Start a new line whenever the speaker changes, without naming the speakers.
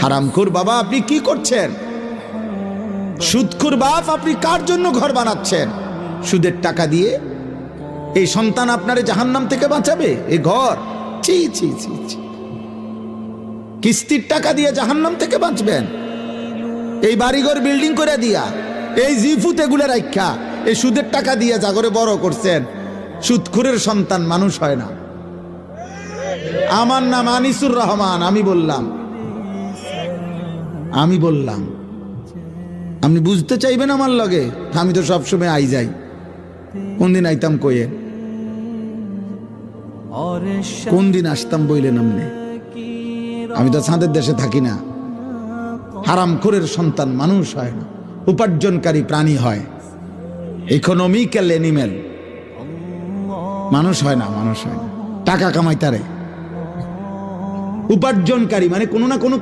হারামখোর বাবা, আপনি কি করছেন? সুদখোর বাপ, আপনি কার জন্য ঘর বানাচ্ছেন? সুদের টাকা দিয়ে এই সন্তান আপনারে জাহান্নাম থেকে বাঁচাবে? এই ঘর, ছি ছি ছি ছি। কিস্তির টাকা দিয়ে জাহান্নাম থেকে বাঁচবেন? এই বাড়িঘর বিল্ডিং করে দিয়া, এই জিফুত এগুলো রাখা, এই সুদের টাকা দিয়ে জাগরে বড় করছেন। সুদখোরের সন্তান মানুষ হয় না। আমার নাম আনিসুর রহমান। আমি বললাম আপনি বুঝতে চাইবেন আমার লগে? আমি তো সবসময় আই যাই, কোন দিন আইতাম কয়ে, কোন দিন আসতাম বইলেন আপনি? আমি তো ছাদের দেশে থাকি না। হারামখোরের সন্তান মানুষ হয় না, উপার্জনকারী প্রাণী হয়, ইকোনমিক্যাল অ্যানিমেল। মানুষ হয় না, মানুষ হয় না। টাকা কামাইতারে উপার্জনকারী মানে কোনো না কোনো